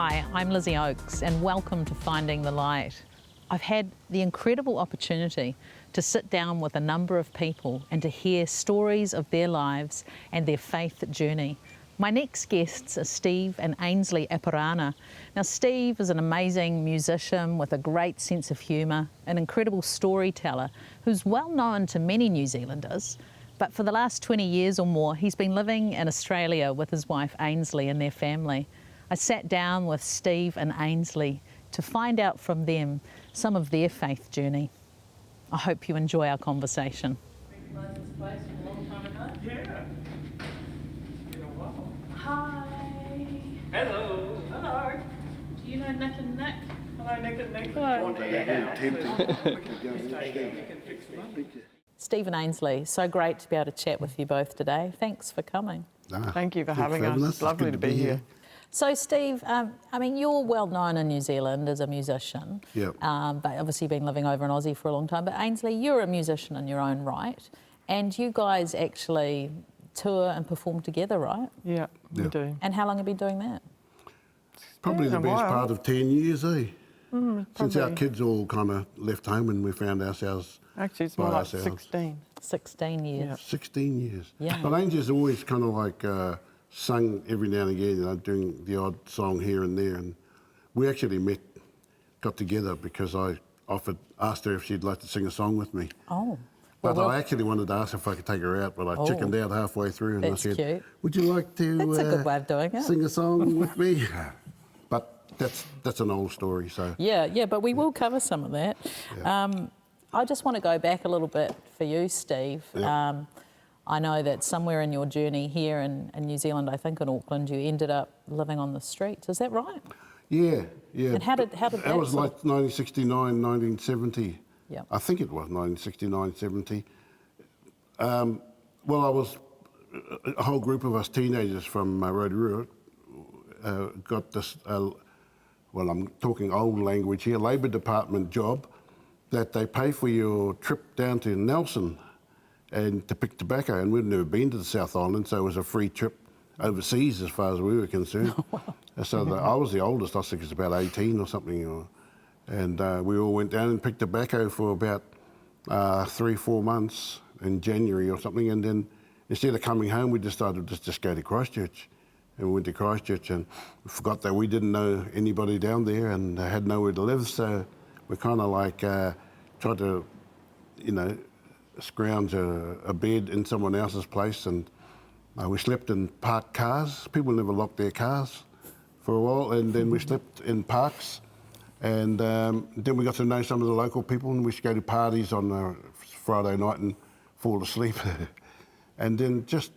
Hi, I'm Lizzie Oakes and welcome to Finding the Light. I've had the incredible opportunity to sit down with a number of people and to hear stories of their lives and their faith journey. My next guests are Steve and Ainsley Apirana. Now, Steve is an amazing musician with a great sense of humour, an incredible storyteller who's well known to many New Zealanders. But for the last 20 years or more, he's been living in Australia with his wife Ainsley and their family. I sat down with Steve and Ainsley to find out from them some of their faith journey. I hope you enjoy our conversation. Recognise this place from a long time ago? Yeah. It's been a while. Hi. Hello. Hello. Do you know Nick and Nick? Hello, Nick and Nick. Hello. Steve and Ainsley, so great to be able to chat with you both today. Thanks for coming. Thank you for having us. It's lovely to be here. So, Steve, I mean, you're well known in New Zealand as a musician, Yep. But obviously you've been living over in Aussie for a long time. But Ainsley, you're a musician in your own right, and you guys actually tour and perform together, right? Yeah, we do. And how long have you been doing that? Probably the best part of 10 years, eh? Since our probably. kids all kind of left home and we found ourselves Actually, it's by more like ourselves. 16. 16 years. Yeah. 16 years. Yeah. But Angel's always kind of like sung every now and again, you know, doing the odd song here and there. And we actually got together because I asked her if she'd like to sing a song with me. Oh. But Well, I actually wanted to ask if I could take her out, but I chickened out halfway through and That's I said, cute. would you like to That's a good way of doing it. sing a song with me? But that's an old story, so. Yeah, but we will cover some of that. Yeah. I just want to go back a little bit for you, Steve. Yeah. I know that somewhere in your journey here in New Zealand, I think in Auckland, you ended up living on the streets. Is that right? Yeah. And how did that That was sort like 1969, 1970. Yeah. I think it was 1969, 70. Well, I was, a whole group of us teenagers from Rotorua got this, well, I'm talking old language here, Labour Department job that they pay for your trip down to Nelson and to pick tobacco. And we'd never been to the South Island, so it was a free trip overseas as far as we were concerned. So I was the oldest, I think it was about 18 or something. And we all went down and picked tobacco for about 3-4 months in January or something. And then instead of coming home, we decided to just go to Christchurch. And we went to Christchurch and forgot that we didn't know anybody down there and had nowhere to live. So we kind of like tried to, you know, scrounge a bed in someone else's place, and we slept in parked cars. People never locked their cars for a while, and then we slept in parks, and then we got to know some of the local people, and we used to go to parties on a Friday night and fall asleep. And then just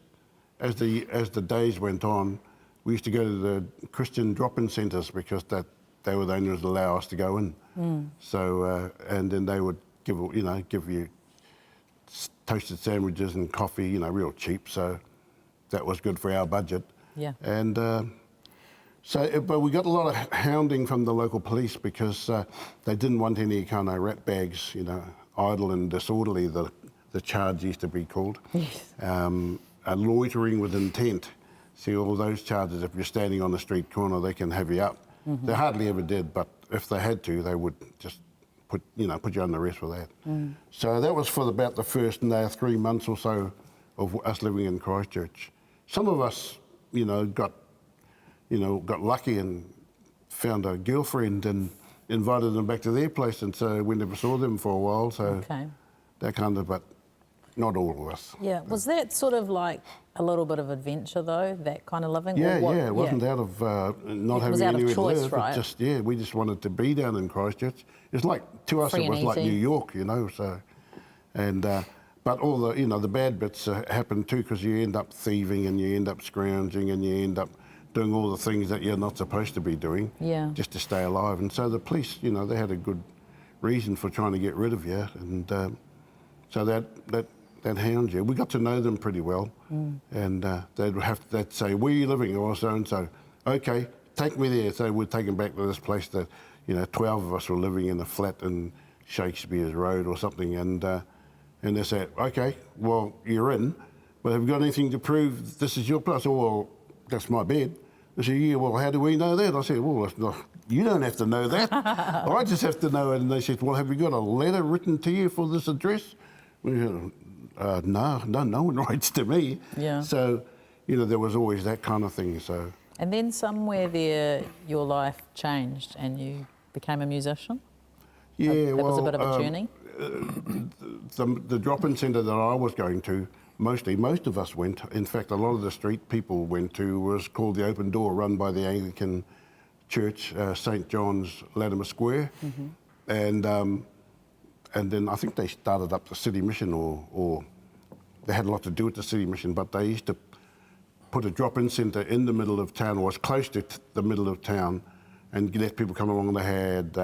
as the days went on, we used to go to the Christian drop-in centres because they were the only ones that allow us to go in. So and then they would give you toasted sandwiches and coffee, you know, real cheap. So that was good for our budget. Yeah. And but we got a lot of hounding from the local police because they didn't want any kind of rat bags, you know, idle and disorderly, the charge used to be called. Yes. Loitering with intent. See, all those charges, if you're standing on the street corner, they can have you up. They hardly ever did, but if they had to, they would just put you on the arrest for that. So that was for about the first 3 months or so of us living in Christchurch. Some of us, got lucky and found a girlfriend and invited them back to their place, and so we never saw them for a while. So that kind of, but not all of us. Yeah. Was that sort of like a little bit of adventure though, that kind of living? Yeah, it wasn't out of not having anywhere to live. Right? We just wanted to be down in Christchurch. It's like, to us, Free it was and like easy. New York, so, and but all the, the bad bits happen too, because you end up thieving and you end up scrounging and you end up doing all the things that you're not supposed to be doing, just to stay alive. And so the police, they had a good reason for trying to get rid of you, and so that hounds you. We got to know them pretty well, and they'd say, "Where are you living?" Or so and so. Okay, take me there. So we'd take them back to this place that 12 of us were living in a flat in Shakespeare's Road or something, and they said, "Okay, well, you're in, but have you got anything to prove this is your place?" "Oh, well, that's my bed." They said, yeah, well, how do we know that? I said, well, it's not, you don't have to know that. I just have to know it. And they said, well, have you got a letter written to you for this address? We said, no one writes to me. Yeah. So, you know, there was always that kind of thing. So. And then somewhere there, your life changed and you became a musician? Yeah, that was a bit of a journey? The drop-in centre that I was going to, most of us went. In fact, a lot of the street people went to was called the Open Door, run by the Anglican Church, St John's, Latimer Square. Mm-hmm. And then I think they started up the City Mission, or they had a lot to do with the City Mission, but they used to put a drop-in centre in the middle of town, or as close to the middle of town, and let people come along. They had,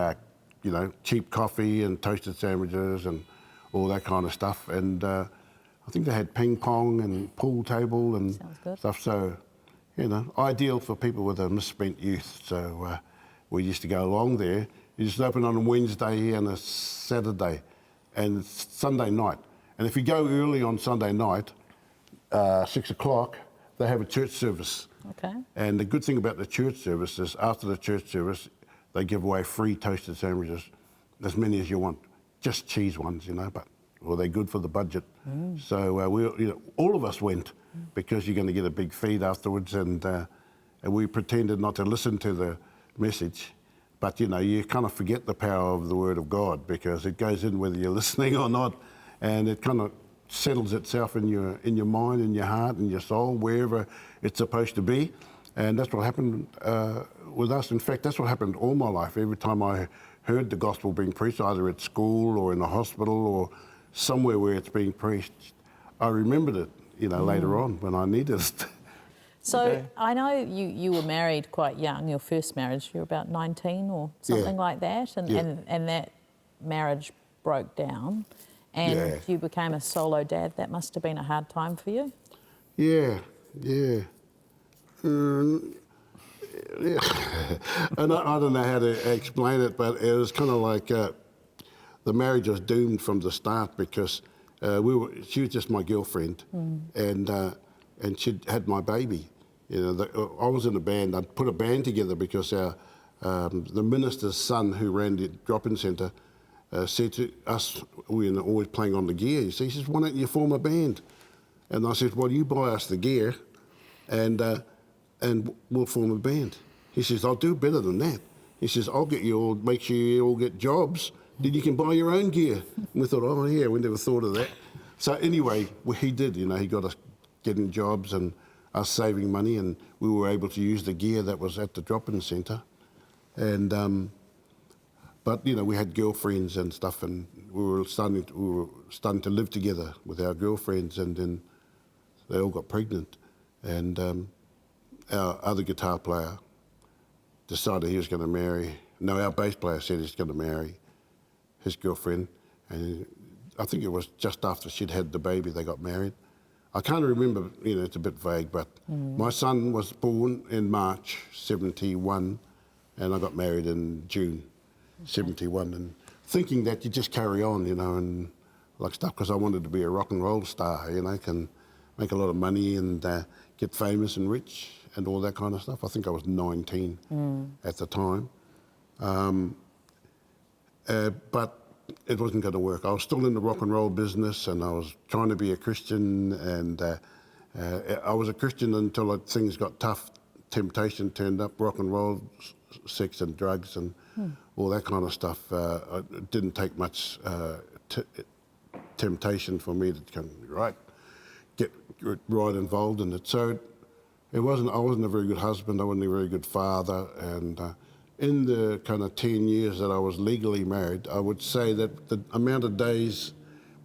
you know, cheap coffee and toasted sandwiches and all that kind of stuff. And I think they had ping pong and pool table and stuff. So, you know, ideal for people with a misspent youth. So we used to go along there. You just open on a Wednesday and a Saturday and Sunday night. And if you go early on Sunday night, 6 o'clock, they have a church service. Okay. And the good thing about the church service is after the church service, they give away free toasted sandwiches, as many as you want, just cheese ones, you know, but well, they're good for the budget. So we, you know, all of us went because you're going to get a big feed afterwards, and we pretended not to listen to the message. But, you know, you kind of forget the power of the Word of God because it goes in whether you're listening or not, and it kind of settles itself in your mind, in your heart, in your soul, wherever it's supposed to be. And that's what happened with us. In fact, that's what happened all my life. Every time I heard the gospel being preached, either at school or in a hospital or somewhere where it's being preached, I remembered it, you know, later on when I needed it. So I know you were married quite young, your first marriage, you were about 19 or something like that, and that marriage broke down and you became a solo dad. That must have been a hard time for you. Yeah. And I don't know how to explain it, but it was kind of like the marriage was doomed from the start because she was just my girlfriend, and she had my baby. You know, I was in a band. I'd put a band together because the minister's son who ran the drop-in centre said to us, we were always playing on the gear, he says, why don't you form a band? And I said, well, you buy us the gear and we'll form a band. He says, I'll do better than that. He says, I'll get you all, make sure you all get jobs, then you can buy your own gear. And we thought, oh yeah, we never thought of that. So anyway, he did, you know, he got us getting jobs and us saving money, and we were able to use the gear that was at the drop-in centre. And but you know, we had girlfriends and stuff, and we were starting to live together with our girlfriends, and then they all got pregnant, and our other guitar player decided he was going to marry. No, our bass player said he's going to marry his girlfriend, and I think it was just after she'd had the baby they got married. I can't remember, you know, it's a bit vague, but my son was born in March 71 and I got married in June 71, and thinking that you just carry on, you know, and like stuff, because I wanted to be a rock and roll star, you know, can make a lot of money and get famous and rich and all that kind of stuff. I think I was 19 at the time. But it wasn't going to work. I was still in the rock and roll business, and I was trying to be a Christian, and I was a Christian until things got tough. Temptation turned up, rock and roll, sex and drugs and all that kind of stuff. It didn't take much temptation for me to get right involved in it. So I wasn't a very good husband, I wasn't a very good father, and in the kind of 10 years that I was legally married, I would say that the amount of days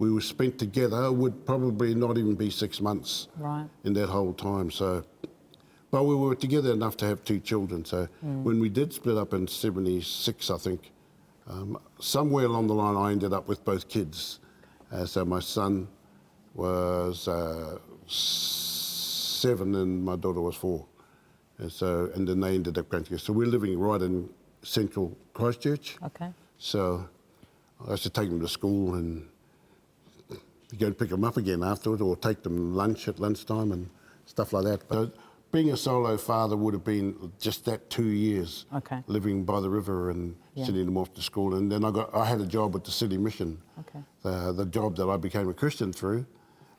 we were spent together would probably not even be 6 months in that whole time. So, but we were together enough to have 2 children. So when we did split up in 76, I think, somewhere along the line I ended up with both kids. So my son was 7 and my daughter was 4. And then they ended up going together. So we're living right in central Christchurch. Okay. So I used to take them to school and go and pick them up again afterwards, or take them lunch at lunchtime and stuff like that. being a solo father would have been just that 2 years. Okay. Living by the river and Yeah. sending them off to school. And then I had a job at the City Mission. Okay. The job that I became a Christian through.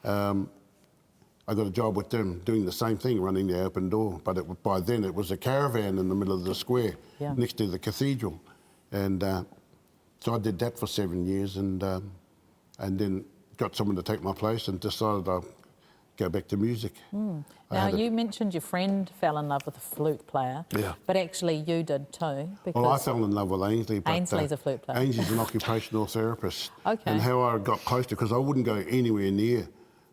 I got a job with them doing the same thing, running the open door. But by then it was a caravan in the middle of the square, Yeah. next to the cathedral. And so I did that for 7 years, and then got someone to take my place and decided I'd go back to music. Now, you mentioned your friend fell in love with a flute player, Yeah. but actually you did too. Because Well, I fell in love with Ainsley. But, Ainsley's a flute player. Ainsley's an occupational therapist. Okay. And how I got close to, because I wouldn't go anywhere near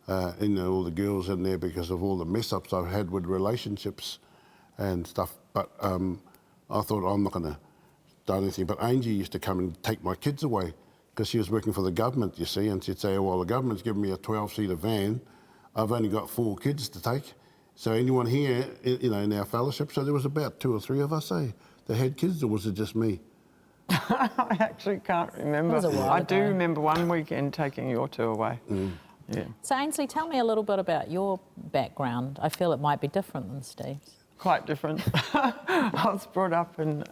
all the girls in there because of all the mess-ups I've had with relationships and stuff. But I thought, I'm not going to do anything. But Angie used to come and take my kids away because she was working for the government, you see, and she'd say, well, the government's given me a 12-seater van. I've only got 4 kids to take. So anyone here, in our fellowship, so there was about 2 or 3 of us, that had kids, or was it just me? I actually can't remember. That was a while I do ago. remember one weekend taking your 2 away. Yeah. So Ainsley, tell me a little bit about your background. I feel it might be different than Steve's. Quite different. I was brought up in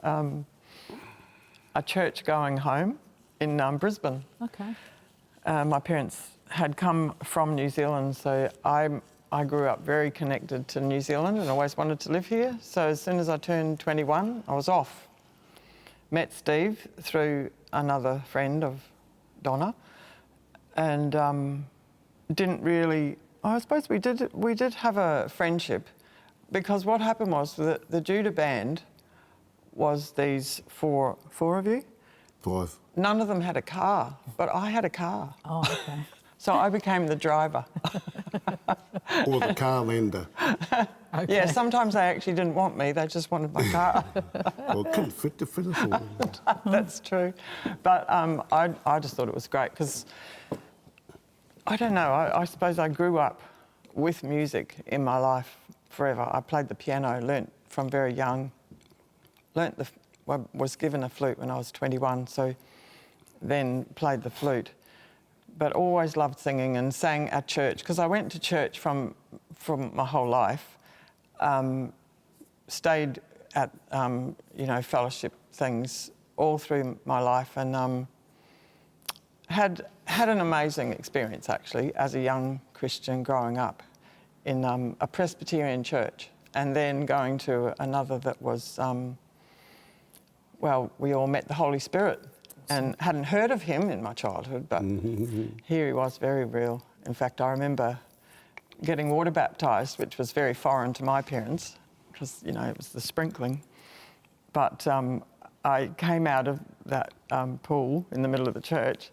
a church-going home in Brisbane. Okay. My parents had come from New Zealand, so I grew up very connected to New Zealand and always wanted to live here. So as soon as I turned 21, I was off. Met Steve through another friend of Donna, and didn't really. I suppose we did have a friendship, because what happened was that the Judah band was these four of you. 5. None of them had a car, but I had a car. Oh, okay. So I became the driver. Or the car lender. Okay. Yeah, sometimes they actually didn't want me, they just wanted my car. Well, it couldn't fit us all. That's true. But I just thought it was great because, I don't know, I suppose I grew up with music in my life forever. I played the piano, learnt from very young, was given a flute when I was 21, so then played the flute. But always loved singing and sang at church, because I went to church from my whole life, stayed at, fellowship things all through my life, and had an amazing experience, actually, as a young Christian growing up in a Presbyterian church, and then going to another that was, we all met the Holy Spirit. And hadn't heard of him in my childhood, but here he was, very real. In fact, I remember getting water baptised, which was very foreign to my parents, because, it was the sprinkling. But I came out of that pool in the middle of the church,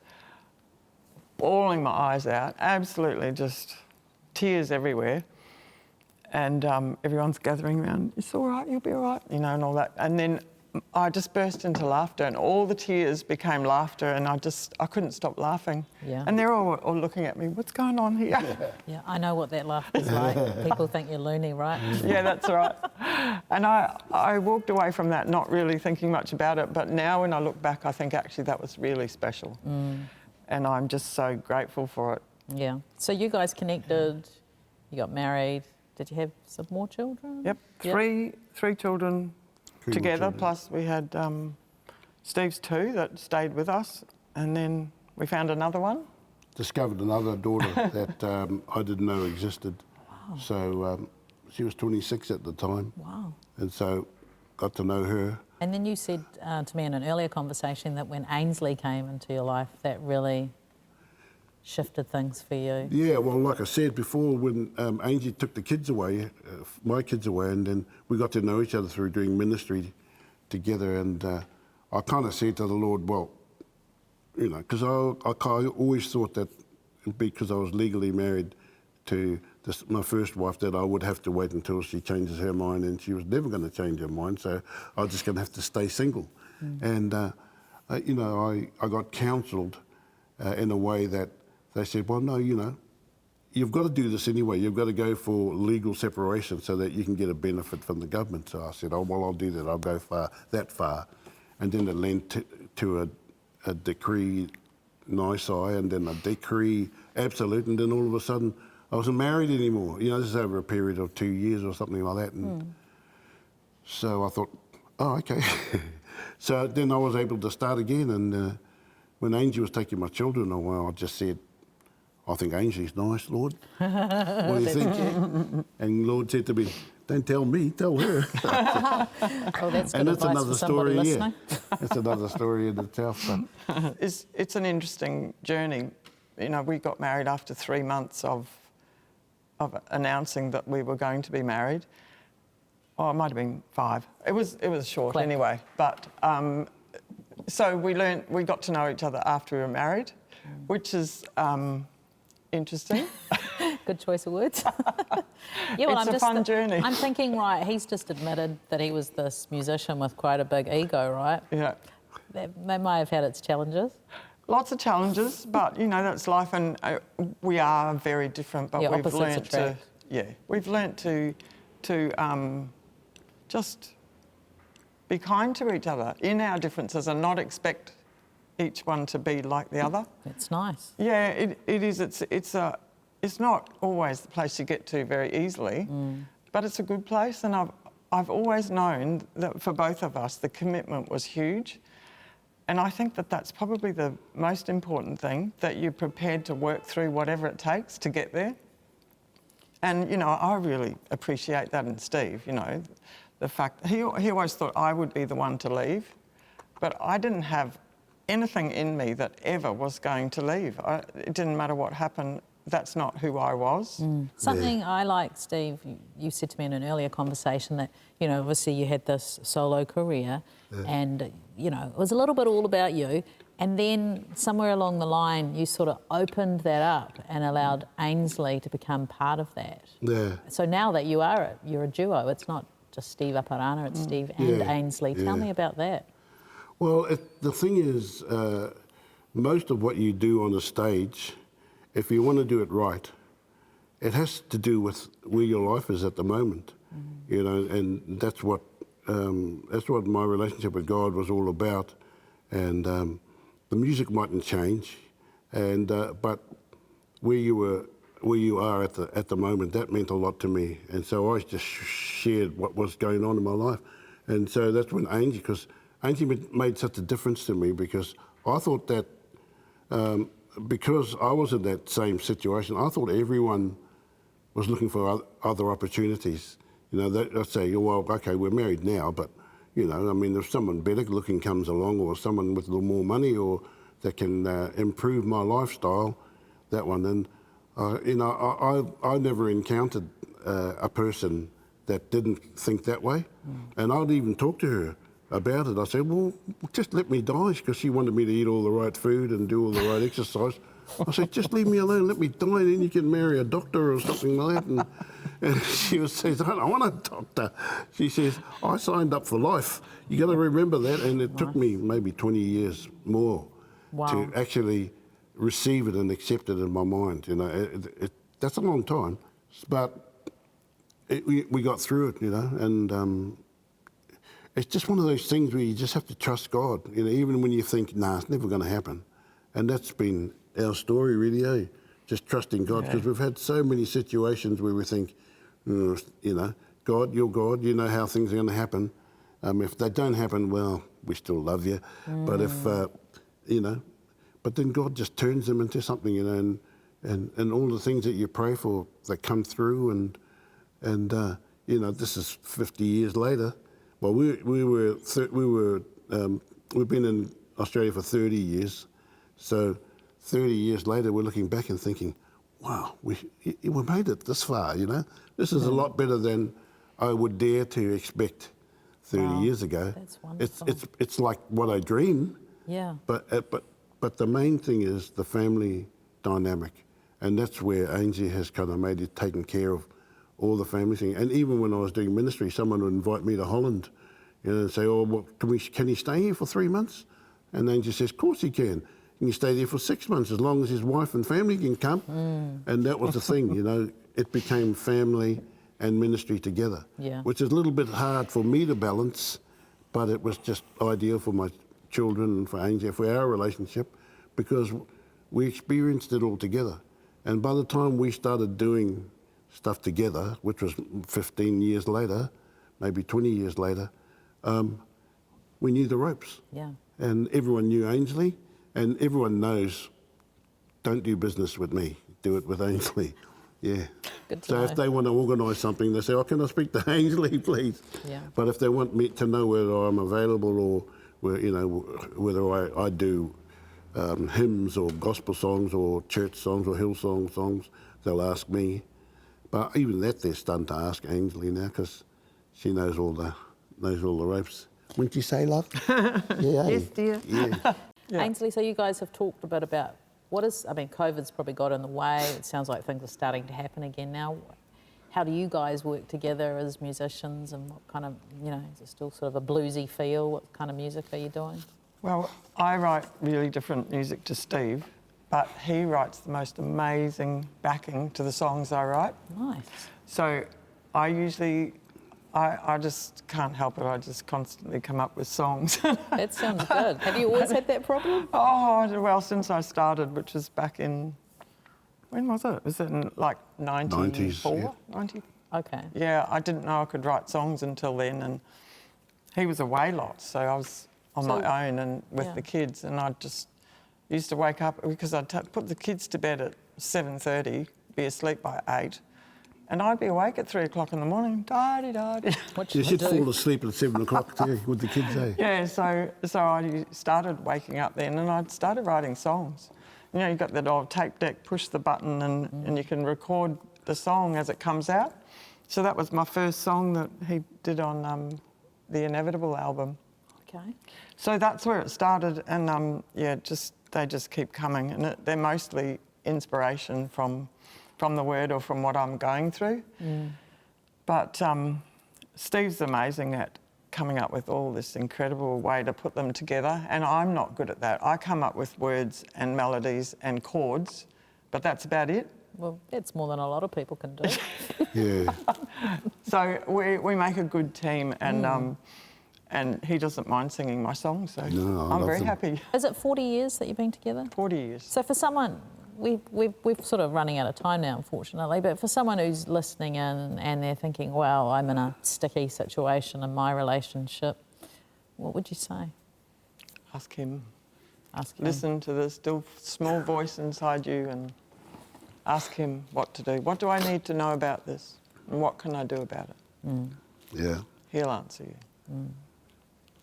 bawling my eyes out, absolutely just tears everywhere. And everyone's gathering around, it's all right, you'll be all right, and all that. And then I just burst into laughter, and all the tears became laughter, and I couldn't stop laughing. Yeah. And they're all looking at me, what's going on here? Yeah, I know what that laughter's like. People think you're loony, right? Yeah, that's right. And I walked away from that not really thinking much about it, but now when I look back, I think actually that was really special. And I'm just so grateful for it. Yeah. So you guys connected, you got married. Did you have some more children? Yep, three children together, plus we had Steve's 2 that stayed with us, and then we found another one. Discovered another daughter that I didn't know existed. Wow. So she was 26 at the time. Wow. And so got to know her. And then you said to me in an earlier conversation that when Ainsley came into your life, that really shifted things for you. Yeah, well, like I said before, when Angie took the kids away, my kids away, and then we got to know each other through doing ministry together, and I kind of said to the Lord, well, because I always thought that because I was legally married to my first wife, that I would have to wait until she changes her mind, and she was never going to change her mind, so I was just going to have to stay single. And, I got counselled in a way that they said, well, no, you've got to do this anyway. You've got to go for legal separation so that you can get a benefit from the government. So I said, oh, well, I'll do that. I'll go that far. And then it led to a decree nisi, and then a decree absolute, and then all of a sudden I wasn't married anymore. You know, this is over a period of 2 years or something like that. And so I thought, oh, okay. So then I was able to start again. And when Angie was taking my children away, I just said, I think Ainsley's nice, Lord. What do you think? And Lord said to me, don't tell me, tell her. Oh, that's good And advice that's another for somebody story, yeah. listening. That's another story in itself. But It's an interesting journey. You know, we got married after 3 months of announcing that we were going to be married. Oh, it might have been 5. It was short Quick. anyway. But so we got to know each other after we were married, which is interesting. Good choice of words. Yeah, well, It's a fun journey. I'm thinking, right, he's just admitted that he was this musician with quite a big ego, right? Yeah. They may have had its challenges. Lots of challenges, but you know that's life, and we are very different. But Yeah, we've opposites learnt to, attract. we've learnt to just be kind to each other in our differences and not expect each one to be like the other. It's nice. Yeah, it is. It's not always the place you get to very easily, but it's a good place, and I've always known that for both of us the commitment was huge. And I think that that's probably the most important thing, that you're prepared to work through whatever it takes to get there. And, you know, I really appreciate that in Steve, you know, the fact he always thought I would be the one to leave, but I didn't have anything in me that ever was going to leave. It didn't matter what happened, that's not who I was. Something I like, Steve, you said to me in an earlier conversation that, you know, obviously you had this solo career and, you know, it was a little bit all about you. And then somewhere along the line, you sort of opened that up and allowed Ainsley to become part of that. yeah. So now that you're a duo, it's not just Steve Apirana, it's Steve and Yeah, Ainsley. Tell yeah. me about that. Well, the thing is, most of what you do on the stage, if you want to do it right, it has to do with where your life is at the moment, you know, and that's what my relationship with God was all about. And the music mightn't change, and but where you are at the moment, that meant a lot to me. And so I just shared what was going on in my life, and so that's when Angie, because Angie made such a difference to me, because I thought that. Because I was in that same situation, I thought everyone was looking for other opportunities. You know, they'd say, well, okay, we're married now, but, you know, I mean, if someone better looking comes along, or someone with a little more money, or that can improve my lifestyle, that one. And, you know, I never encountered a person that didn't think that way. And I'd even talk to her about it. I said, well, just let me die, because she wanted me to eat all the right food and do all the right exercise. I said, just leave me alone, let me die, then you can marry a doctor or something like that. And she says, I don't want a doctor. She says, I signed up for life. You got to remember that. And it took me maybe 20 years more to actually receive it and accept it in my mind. You know, that's a long time, but we got through it, you know, and it's just one of those things where you just have to trust God, you know, even when you think, nah, it's never going to happen. And that's been our story, really, eh? Just trusting God, because we've had so many situations where we think, you know, God, you're God, you know how things are going to happen. If they don't happen, well, we still love you. But if, you know, but then God just turns them into something, you know, and all the things that you pray for, they come through, and you know, this is 50 years later. Well, we've been in Australia for 30 years, so 30 years later we're looking back and thinking, wow, we made it this far, you know. This is a lot better than I would dare to expect 30 years ago. That's wonderful. It's like what I dreamed. Yeah. But the main thing is the family dynamic, and that's where Ainsley has kind of made it, taken care of all the family thing. And even when I was doing ministry, someone would invite me to Holland, you know, and say, oh, well, can he stay here for 3 months? And then she says, of course he can. He can stay there for 6 months, as long as his wife and family can come. And that was the thing, you know, it became family and ministry together, which is a little bit hard for me to balance, but it was just ideal for my children and for Ainsley, for our relationship, because we experienced it all together. And by the time we started doing stuff together, which was 15 years later, maybe 20 years later, we knew the ropes. Yeah. And everyone knew Ainsley, and everyone knows, don't do business with me, do it with Ainsley. Yeah. Good to So know. if they want to organise something, they say, oh, can I speak to Ainsley, please? Yeah. But if they want me to know whether I'm available or, whether I do hymns or gospel songs or church songs or Hillsong songs, they'll ask me. But even that, they're starting to ask Ainsley now because she knows all the ropes. Wouldn't you say, love? Yeah. Yes, dear. Yeah. Yeah. Ainsley, so you guys have talked a bit about COVID's probably got in the way. It sounds like things are starting to happen again now. How do you guys work together as musicians, and what kind of, is it still sort of a bluesy feel? What kind of music are you doing? Well, I write really different music to Steve, but he writes the most amazing backing to the songs I write. Nice. So I usually, I just can't help it. I just constantly come up with songs. That sounds good. Have you always had that problem? Oh, well, since I started, which was back in, when was it? Was it in like 94? 90s, yeah. 90? Okay. Yeah, I didn't know I could write songs until then, and he was away lots, so I was on my own and with the kids, and I just used to wake up because I'd put the kids to bed at 7:30, be asleep by 8, and I'd be awake at 3 o'clock in the morning. Da-di-da-di. What You should should I do? fall asleep at 7 o'clock too, with the kids, eh? Yeah, so I started waking up then, and I'd started writing songs. You've got that old tape deck, push the button, and you can record the song as it comes out. So that was my first song that he did on the Inevitable album. Okay. So that's where it started, and they just keep coming, and they're mostly inspiration from the word or from what I'm going through. But Steve's amazing at coming up with all this incredible way to put them together, and I'm not good at that. I come up with words and melodies and chords, but that's about it. Well, that's more than a lot of people can do. Yeah. So we make a good team, and he doesn't mind singing my songs, so No, I I'm love very them. happy. Is it 40 years that you've been together? 40 years. So for someone, we're sort of running out of time now, unfortunately, but for someone who's listening in and they're thinking, well, I'm in a sticky situation in my relationship, what would you say? Ask him. Ask him. Listen to the still small voice inside you and ask him what to do. What do I need to know about this? And what can I do about it? Yeah. He'll answer you.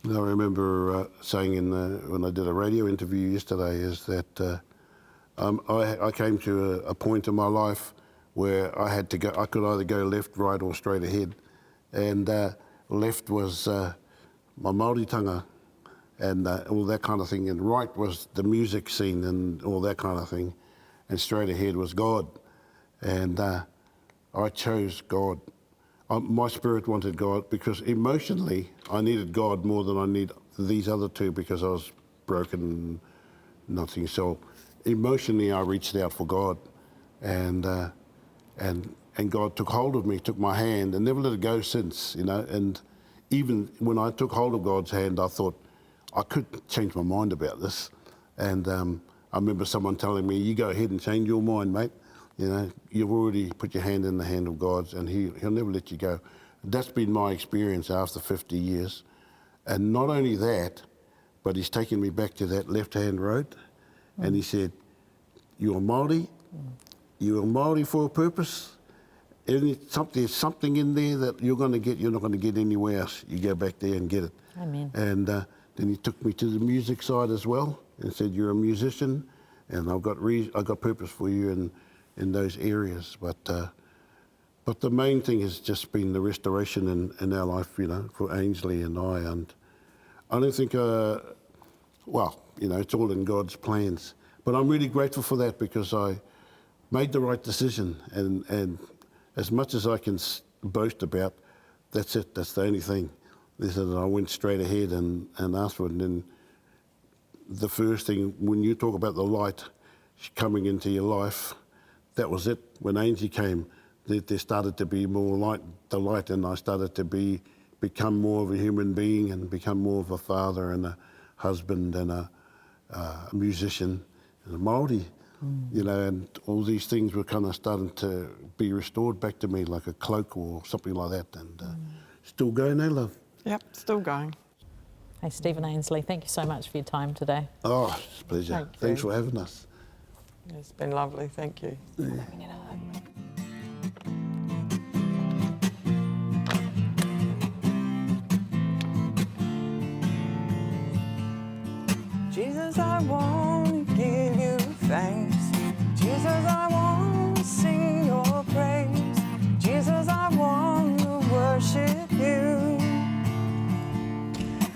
I remember saying when I did a radio interview yesterday is that I came to a point in my life where I had to go. I could either go left, right, or straight ahead, and left was my Māoritanga and all that kind of thing, and right was the music scene and all that kind of thing, and straight ahead was God, and I chose God. My spirit wanted God because emotionally I needed God more than I need these other two because I was broken and nothing. So emotionally I reached out for God, and God took hold of me, took my hand, and never let it go since. And even when I took hold of God's hand, I thought I could change my mind about this. And I remember someone telling me, "You go ahead and change your mind, mate. You've already put your hand in the hand of God's, and He'll never let you go." That's been my experience after 50 years. And not only that, but He's taken me back to that left-hand road, and He said, "You're Māori. You're Māori for a purpose. And there's something in there that you're going to get. You're not going to get anywhere else. You go back there and get it." Amen. And then He took me to the music side as well, and said, "You're a musician, and I've got purpose for you in those areas." But the main thing has just been the restoration in our life, for Ainsley and I. And I don't think, it's all in God's plans. But I'm really grateful for that because I made the right decision. And as much as I can boast about, that's it. That's the only thing. Is that I went straight ahead and asked for it. And then the first thing, when you talk about the light coming into your life, that was it. When Ainsley came, there started to be more light, and I started to become more of a human being and become more of a father and a husband and a musician and a Māori. you know, and all these things were kind of starting to be restored back to me, like a cloak or something like that, and still going, eh, love? Yep, still going. Hey, Steve and Ainsley, thank you so much for your time today. Oh, it's a pleasure. Thanks for having us. It's been lovely, thank you. Jesus, I want to give you thanks. Jesus, I want to sing your praise. Jesus, I want to worship you.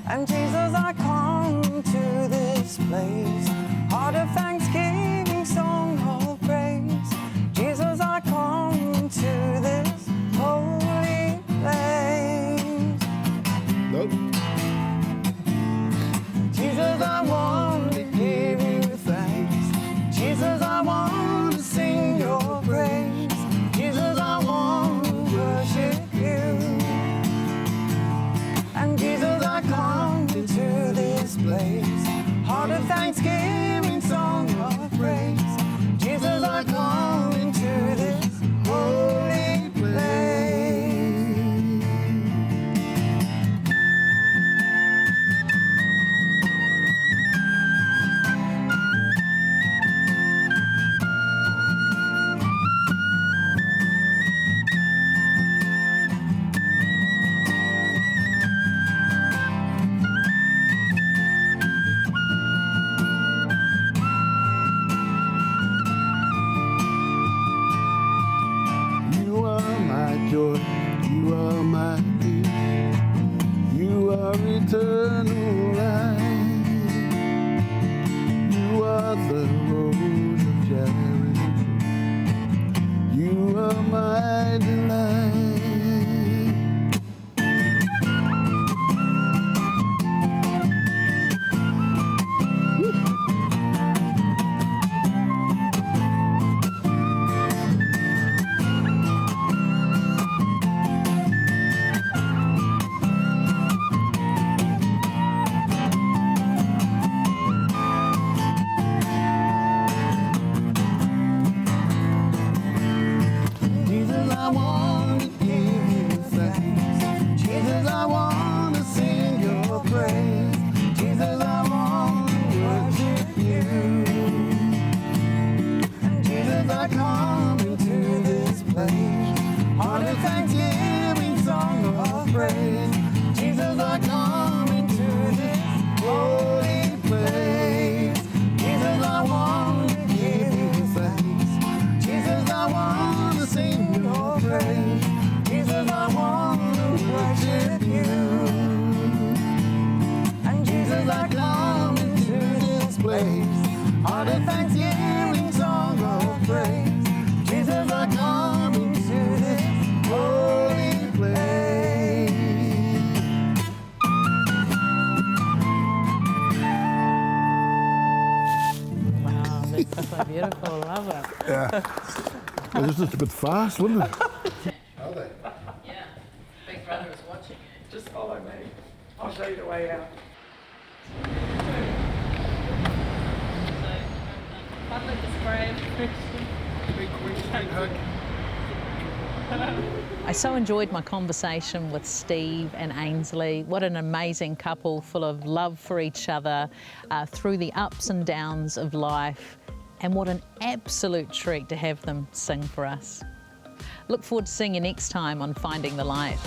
And Jesus, I come to this place, heart of thanksgiving, song of praise. Jesus, I come to this holy place. Nope. Jesus, I want to give you thanks. Jesus, I want to sing your praise. Jesus, I want to worship you. And Jesus, I come to this place, heart of thanksgiving, song of praise. Jesus, I come into this holy place. You are my joy, you are my peace, you are eternal light. You are the rose of Sharon, you are my delight. Jesus, I want to give you thanks. Jesus, I want to sing your praise. Jesus, I want to worship you. And Jesus, I come into this place, heart of thanksgiving, song of praise. Jesus, I come into this holy place. Jesus, I want to give you thanks. Jesus, I want to sing your praise. Jesus, I want to worship you. And Jesus, I come into this place, heart of thanksgiving, song of praise. Jesus, I come into this holy place. Wow, that's so beautiful. Love it. Yeah. Well, this is a bit fast, wasn't it? Are they? Yeah, Big Brother is watching. Just follow me. I'll show you the way out. Public display. I so enjoyed my conversation with Steve and Ainsley. What an amazing couple, full of love for each other through the ups and downs of life. And what an absolute treat to have them sing for us. Look forward to seeing you next time on Finding the Light.